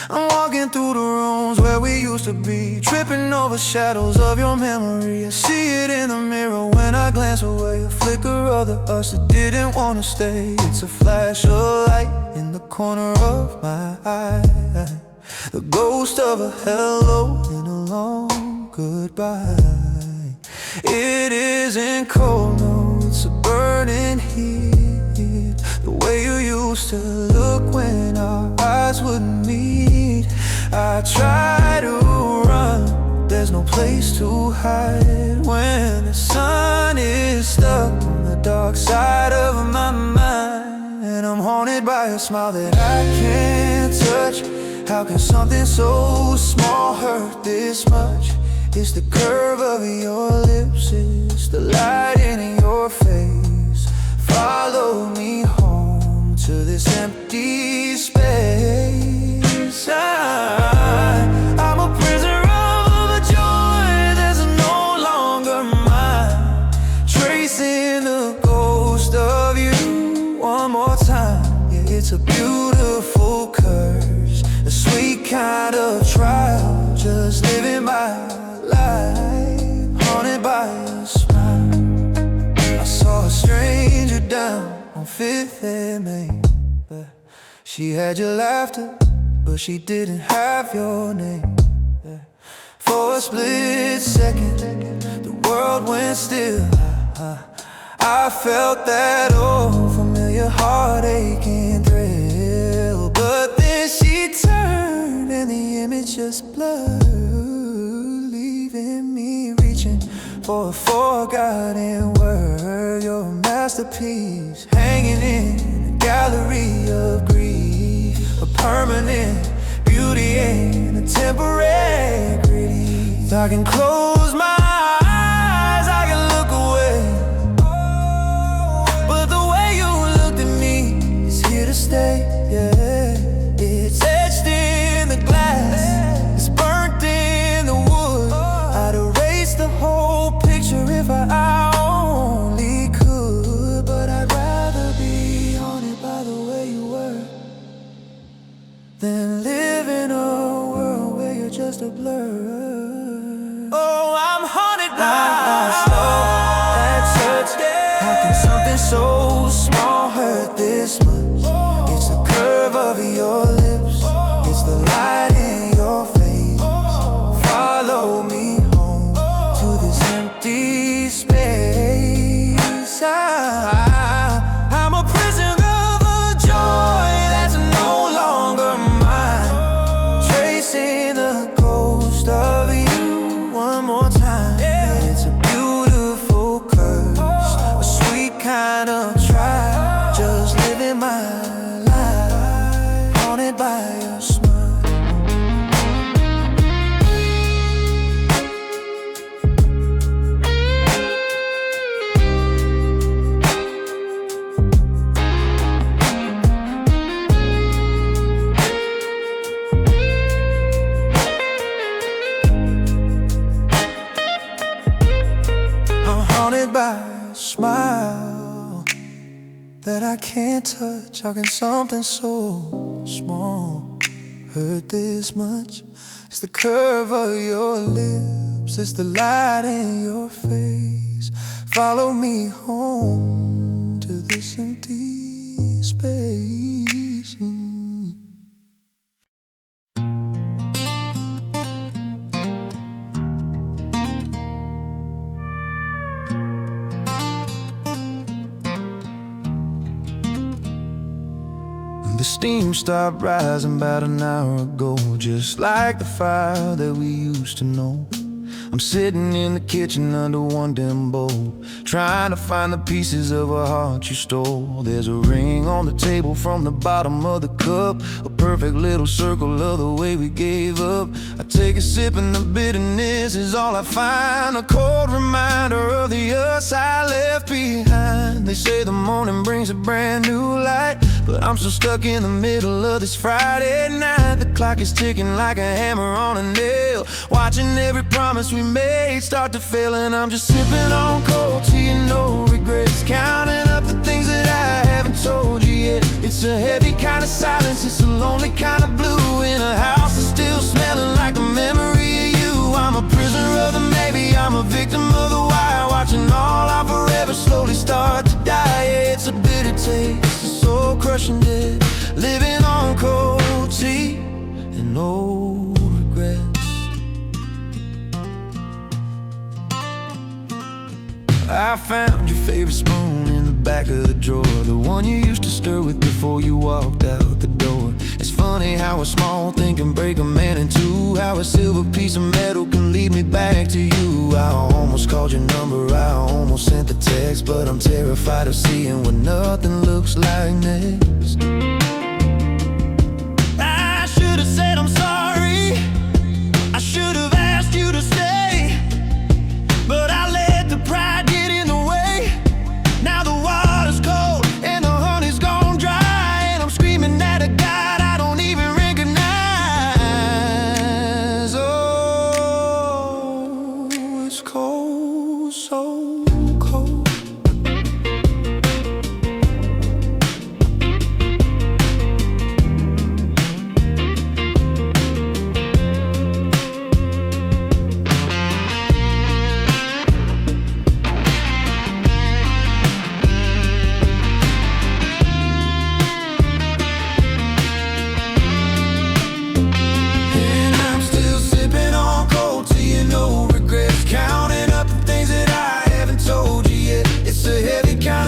I'm walking through the rooms where we used to be, tripping over shadows of your memory. I see it in the mirror when I glance away, a flicker of the us that didn't want to stay. It's a flash of light in the corner of my eye, the ghost of a hello and a long goodbye. It isn't cold, no, it's a burning heat, the way you used to look when our eyes wouldn't meet. I try to run, there's no place to hide when the sun is stuck on the dark side of my mind. And I'm haunted by a smile that I can't touch. How can something so small hurt this much? It's the curve of your lips, it's the light in your face. Follow me home to this empty space. I'm a prisoner of a joy that's no longer mine, tracing the ghost of you one more time. Yeah, it's a beautiful curse, a sweet kind of trial, just living my life, haunted by a smile. I saw a stranger down on Fifth and Main. She had your laughter, but she didn't have your name. For a split second, the world went still. I felt that old familiar heartache and thrill. But then she turned and the image just blurred, leaving me reaching for a forgotten word. Your masterpiece hanging in a gallery of grief, a permanent beauty and a temporary grief. I can close my eyes, I can look away, but the way you looked at me is here to stay. Yeah, it's etched in the glass, it's burnt in the wood. I'd erase the whole picture if I only could, but I'd rather be haunted by the way you were than live in a world where you're just a blur. Oh, I'm haunted by slow that touch. How can something so small hurt this much? It's the curve of your lips, it's the light in your face. Follow me home to this empty space. I'm a prisoner of a joy that's no longer mine, tracing the ghost of you one more time. It's a beautiful curse, a sweet kind of trial, just living my life, haunted by your smile. I'm haunted by a smile that I can't touch. How can something so small hurt this much? It's the curve of your lips, it's the light in your face. Follow me home to this empty space. The steam stopped rising about an hour ago, just like the fire that we used to know. I'm sitting in the kitchen under one dim bulb, trying to find the pieces of a heart you stole. There's a ring on the table from the bottom of the cup, a perfect little circle of the way we gave up. I take a sip and the bitterness is all I find, a cold reminder of the us I left behind. They say the morning brings a brand new light, but I'm still stuck in the middle of this Friday night. The clock is ticking like a hammer on a nail, watching every promise we made start to fail. And I'm just sipping on cold tea and no regrets, counting up the things that I haven't told you yet. It's a heavy kind of silence, it's a lonely kind of blue, in a house that's still smelling like the memory of you. I'm a prisoner of the maybe, I'm a victim of the wire, watching all our forever slowly start to die. Yeah, it's a bitter taste, soul crushing dead, living on cold tea and no regrets. I found your favorite spoon in the back of the drawer, the one you used to stir with before you walked out the door. It's funny how a small thing can break a man in two, how a silver piece of metal can lead me back to you. I almost called your number, I almost sent the text, but I'm terrified of seeing what nothing looks like next. I should have said I'm sorry, I should have asked you to stay, but I let the pride get in the way. Now the water's cold and the honey's gone dry, and I'm screaming at a God I don't even recognize. Oh, it's cold, so cold.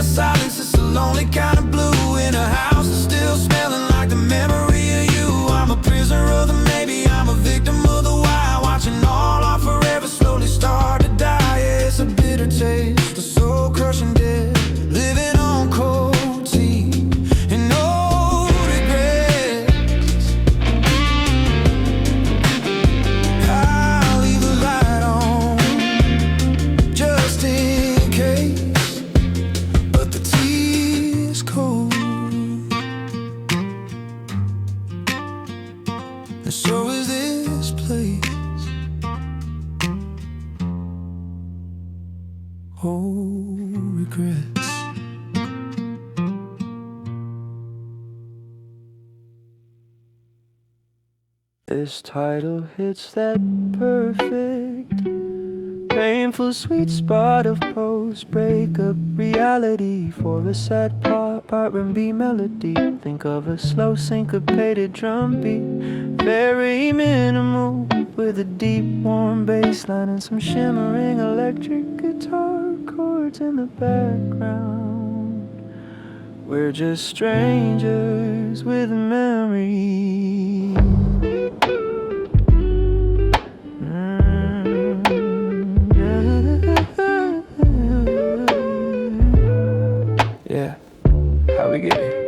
Silence, it's a lonely kind of blue, in a house that's still smelling like the memory of you. I'm a prisoner of the maybe, I'm a victim of the why, watching all our forever slowly start to die. Yeah, it's a bitter taste, a soul crushing dead, living on cold tea and no regrets. I'll leave the light on just in case, but the tea is cold, and so is this place. Oh, regrets. This title hits that perfect, painful sweet spot of post-breakup reality for a sad pop R&B melody. Think of a slow syncopated drum beat, very minimal, with a deep warm bass line and some shimmering electric guitar chords in the background. We're just strangers with a memory. Yeah, how we get here?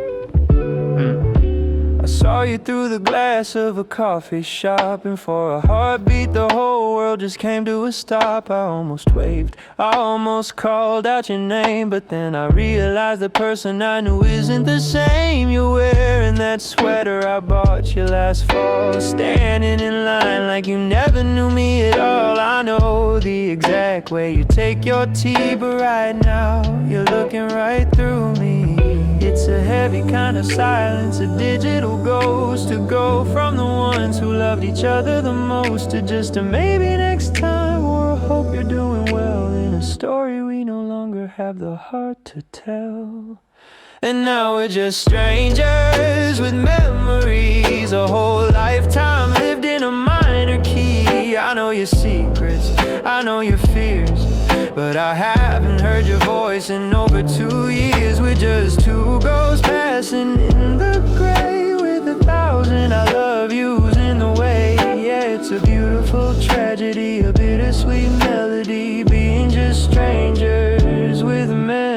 I saw you through the glass of a coffee shop, and for a heartbeat the whole world just came to a stop. I almost waved, I almost called out your name, but then I realized the person I knew isn't the same. You're wearing that sweater I bought you last fall, standing in line like you never knew me at all. I know the exact way you take your tea, but right now you're looking right through me. It's a heavy kind of silence, a digital ghost, to go from the ones who loved each other the most to just a maybe next time, or a hope you're doing well, in a story we no longer have the heart to tell. And now we're just strangers with memories. A whole lifetime lived in a minor key. I know your secrets, I know your fears, but I haven't heard your voice in over 2 years. We're just two ghosts passing in the gray with 1,000 I love yous in the way. Yeah, it's a beautiful tragedy, a bittersweet melody, being just strangers with memories.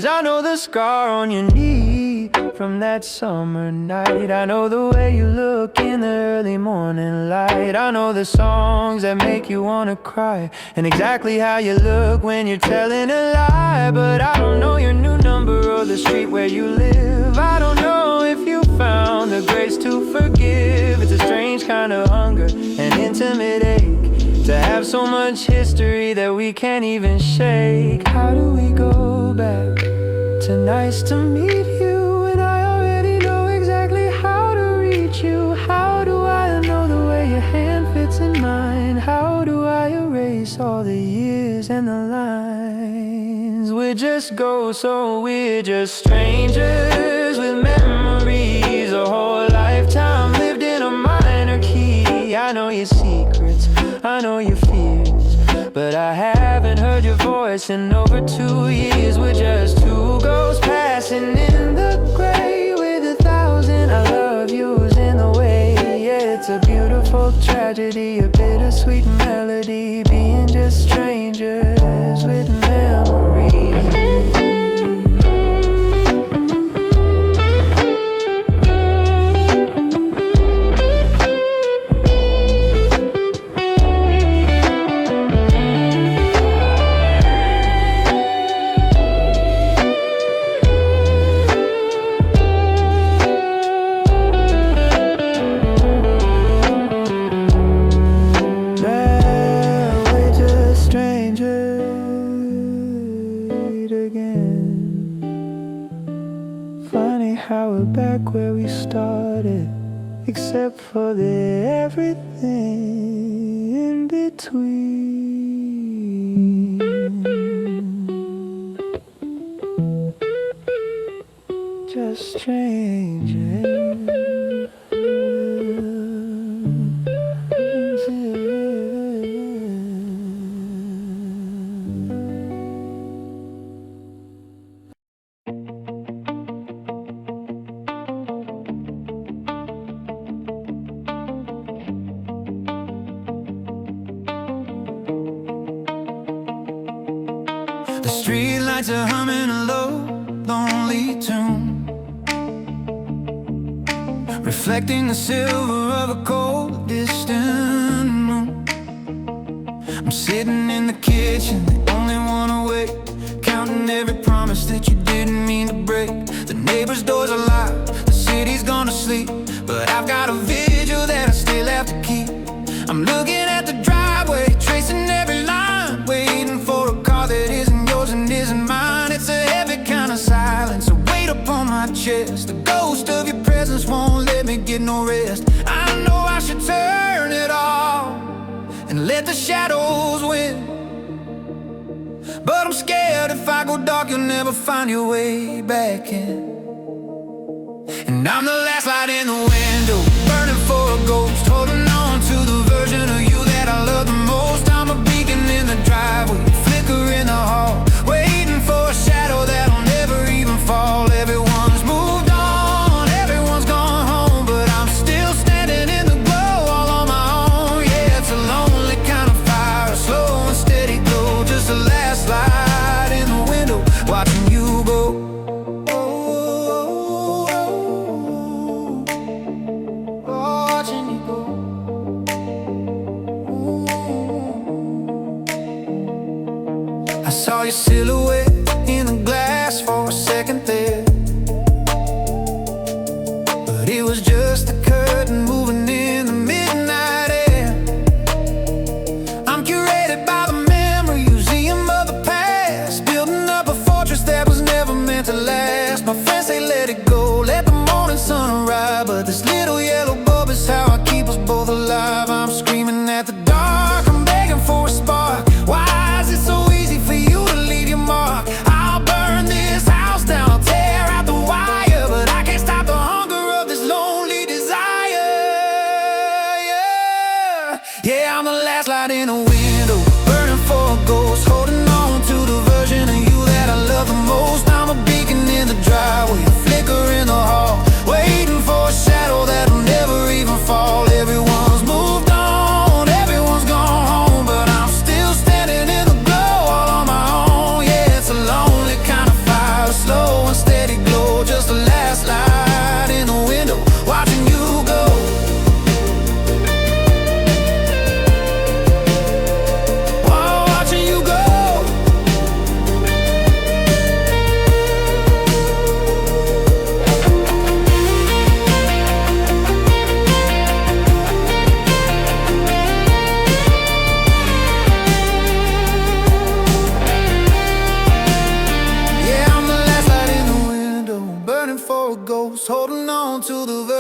I know the scar on your knee from that summer night. I know the way you look in the early morning light. I know the songs that make you wanna cry, and exactly how you look when you're telling a lie. But I don't know your new number or the street where you live. I don't know if you found the grace to forgive. It's a strange kind of hunger, an intimate ache, to have so much history that we can't even shake. How do we go back to nice to meet you, and I already know exactly how to reach you? How do I know the way your hand fits in mine? How do I erase all the years and the lines? We're just ghosts, so we're just strangers with memories. A whole lifetime lived in a minor key. I know your secrets, I know your fears, but I haven't heard your voice in over 2 years. We're just two ghosts passing in the gray with 1,000 I love yous in the way. Yeah, it's a beautiful tragedy, a bittersweet melody, being just strangers with memories. How we're back where we started, except for the everything in between. Just strangers. The streetlights are humming a low, lonely tune, reflecting the silver of a cold, distant moon. I'm sitting in the kitchen, the only one awake, counting every promise that you didn't mean to break. The neighbor's doors are locked, the city's gone to sleep, but I've got a vigil that I still have to keep. I'm looking at the driveway, tracing every line, waiting for a car that isn't yours and isn't mine. It's a heavy kind of silence, a weight upon my chest. The ghost of your presence won't let me get no rest. I know I should turn it off and let the shadows win, but I'm scared if I go dark you'll never find your way back in. And I'm the last light in the window, burning for a ghost, holding on to the version of you that I love the most. I'm a beacon in the driveway, flicker in the hall, waiting for a shadow that'll never even fall. Everyone's moved on, everyone's gone home, but I'm still standing in the glow all on my own. Yeah, it's a lonely kind of fire, a slow and steady glow, just the last light in the window, watching you go. Watching you go. I saw your silhouette in the glass for a second there, but it was just a curtain moving in the midnight air. I'm curated by the memory museum of the past, building up a fortress that was never meant to last. My friends say let it go, let the morning sun arrive, but this little yellow bulb is how I keep us both alive. I'm screaming at the dark, I'm begging for a spark. Why is it so easy for you to leave your mark? I'll burn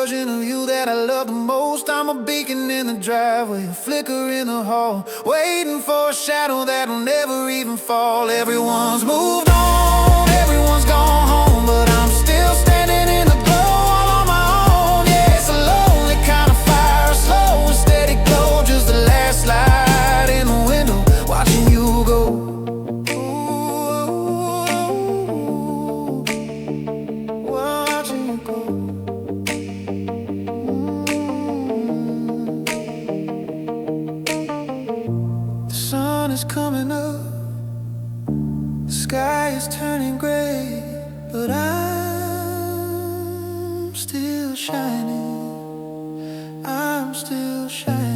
version of you that I love the most. I'm a beacon in the driveway, a flicker in the hall, waiting for a shadow that'll never even fall. Everyone's moved on, everyone's gone home, but I'm still standing in the glow all on my own. Yeah, it's a lonely kind of fire, a slow and steady glow, just the last light in the window, watching you go. Watching you go. The sun is coming up, the sky is turning gray, but I'm still shining, I'm still shining.